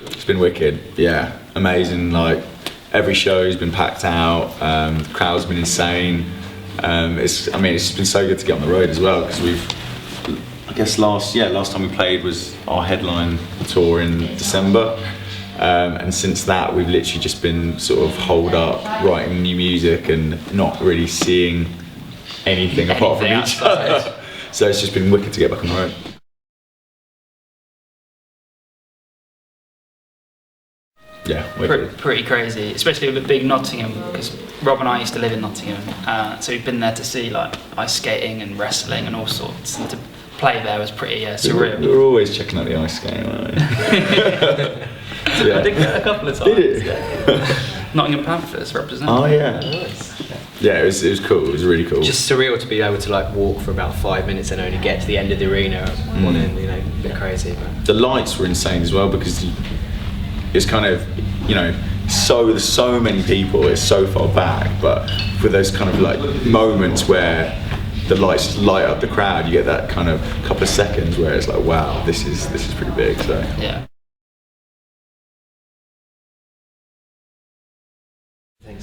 It's been wicked, yeah, amazing. Like every show's been packed out. The crowd's been insane. It's been so good to get on the road as well because I guess last time we played was our headline tour in December, and since that we've literally just been sort of holed up writing new music and not really seeing anything apart from each other. So it's just been wicked to get back on the road. Yeah, pretty crazy, especially with big Nottingham, because Rob and I used to live in Nottingham, so we've been there to see like ice skating and wrestling and all sorts, and to play there was pretty surreal. We were always checking out the ice skating, weren't we? Yeah. I did that a couple of times. Did it? Nottingham Panthers representing. Oh yeah. Yeah, it was cool. It was really cool. Just surreal to be able to like walk for about 5 minutes and only get to the end of the arena at one end. You know, a bit crazy. But the lights were insane as well because it's kind of, you know, there's so many people. It's so far back, but with those kind of like moments where the lights light up the crowd, you get that kind of couple of seconds where it's like, wow, this is pretty big. So yeah.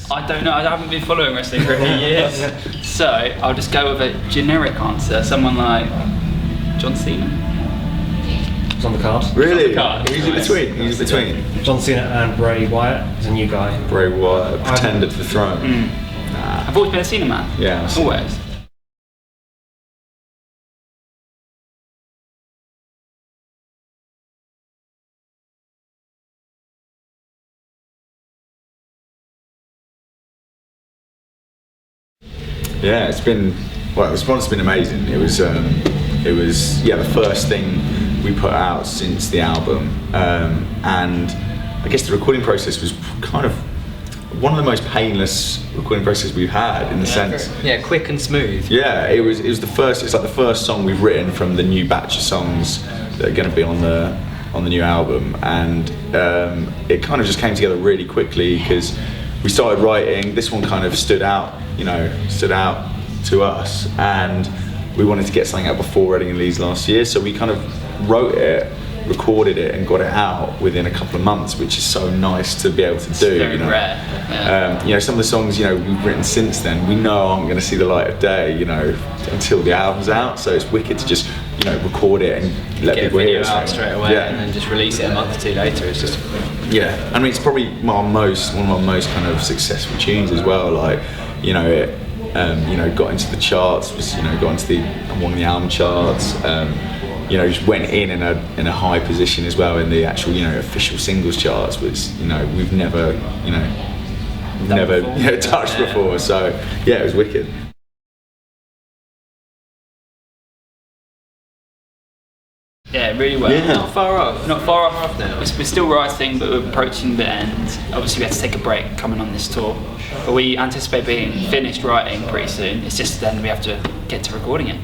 I don't know, I haven't been following wrestling for a few years, so I'll just go with a generic answer. Someone like John Cena. It's on the card. Really? On the card. Who's in between? John Cena and Bray Wyatt is a new guy. Bray Wyatt, pretender to the throne. Nah. I've always been a Cena man. Yeah. Always. Yeah, the response has been amazing. It was the first thing we put out since the album, and I guess the recording process was kind of one of the most painless recording processes we've had in the sense. Yeah, quick and smooth. Yeah, it was the first. It's like the first song we've written from the new batch of songs that are going to be on the new album, and it kind of just came together really quickly because we started writing. This one kind of stood out to us, and we wanted to get something out before Reading and Leeds last year, so we kind of wrote it, recorded it, and got it out within a couple of months, which is so nice to be able to do. Very rare. Yeah. Some of the songs we've written since then, we know aren't going to see the light of day, until the album's out. So it's wicked to just record it and let people hear it out straight away, and then just release it a month or two later. It's just it's probably one of our most kind of successful tunes as well. Like it got into the charts, got into one of the album charts. Just went in a high position as well in the actual official singles charts, which we've never touched before. So yeah, it was wicked. Yeah, really well. Yeah. not far off. Not far off now. We're still writing, but we're approaching the end. Obviously, we had to take a break coming on this tour, but we anticipate being finished writing pretty soon. It's just then we have to get to recording it.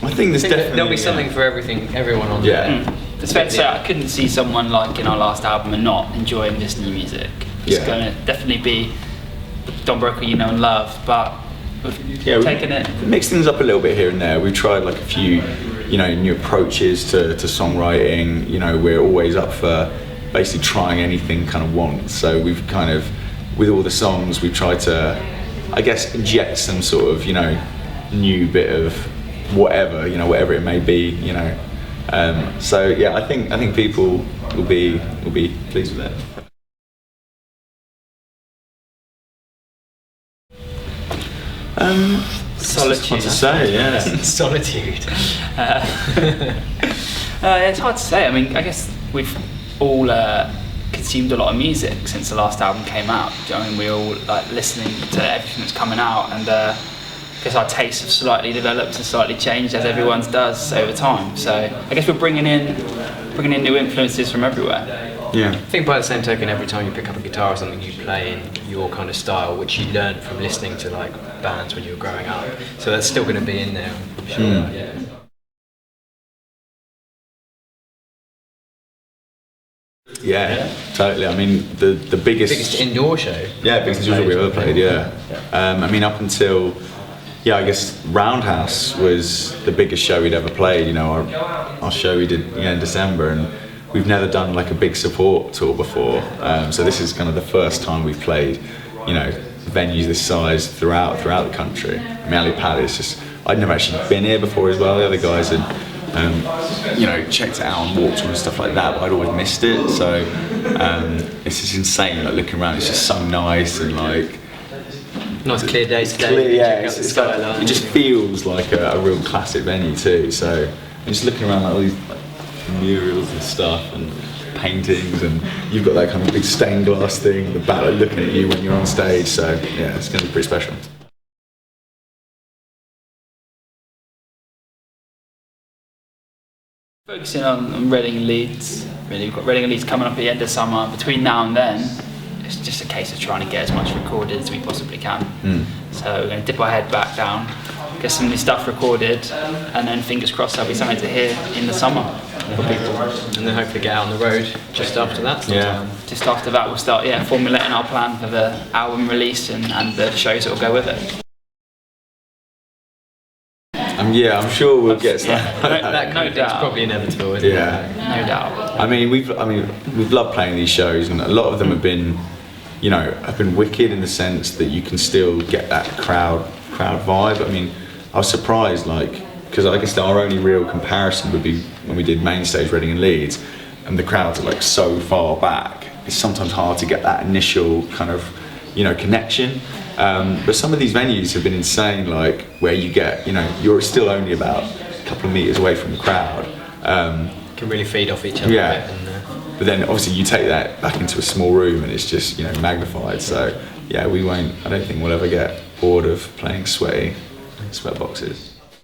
I think there'll be something for everyone on there. It's fair to say I couldn't see someone like in our last album and not enjoying this new music. It's going to definitely be Don Broco you know and love, but we've taken it. Mixed things up a little bit here and there. We've tried like a few, new approaches to songwriting. We're always up for basically trying anything kind of once. So we've kind of, with all the songs, we've tried to, I guess, inject some sort of, new bit of whatever, whatever it may be, So yeah, I think people will be pleased with it. Solitude. Hard to say, yeah. Solitude. It's hard to say. I mean, I guess we've all consumed a lot of music since the last album came out. Do you know what I mean? We're all like listening to everything that's coming out, and I guess our tastes have slightly developed and slightly changed as everyone's does over time. So I guess we're bringing in new influences from everywhere. Yeah. I think by the same token, every time you pick up a guitar or something, you play in your kind of style, which you learned from listening to like bands when you were growing up. So that's still going to be in there. I'm sure. Yeah, totally. I mean, the biggest indoor show. Yeah, biggest indoor show we've ever played. Yeah. I mean, up until yeah, I guess Roundhouse was the biggest show we'd ever played. You know, our show we did in December, and we've never done like a big support tour before. So this is kind of the first time we've played, you know, venues this size throughout the country. I mean, Ali Pad is just, I'd never actually been here before as well. The other guys had, you know, checked it out and walked on and stuff like that, but I'd always missed it. So it's just insane. Like looking around, it's just so nice and like. Nice clear day today. Clear, yeah, Check out the skyline. it just feels like a real classic venue too. So I'm just looking around like all these like, murals and stuff and paintings, and you've got that kind of big stained glass thing in the back like, looking at you when you're on stage. So yeah, it's going to be pretty special. Focusing on Reading and Leeds. Really, we've got Reading and Leeds coming up at the end of summer. Between now and then, it's just a case of trying to get as much recorded as we possibly can. So we're going to dip our head back down, get some new stuff recorded, and then fingers crossed there'll be something to hear in the summer for people. And then hopefully get out on the road just after that. Yeah. Just after that we'll start formulating our plan for the album release and the shows that will go with it. Yeah, I'm sure we'll get some. That kind of thing's probably inevitable, isn't it? No doubt. I mean, we've loved playing these shows, and a lot of them have been, you know, have been wicked in the sense that you can still get that crowd vibe. I mean, I was surprised, like, because I guess our only real comparison would be when we did main stage Reading and Leeds, and the crowds are like so far back. It's sometimes hard to get that initial kind of, you know, connection. But some of these venues have been insane, like where you get, you know, you're still only about a couple of meters away from the crowd. Can really feed off each other Yeah. a bit. But then obviously you take that back into a small room and it's just, you know, magnified. So yeah, I don't think we'll ever get bored of playing sweaty sweat boxes.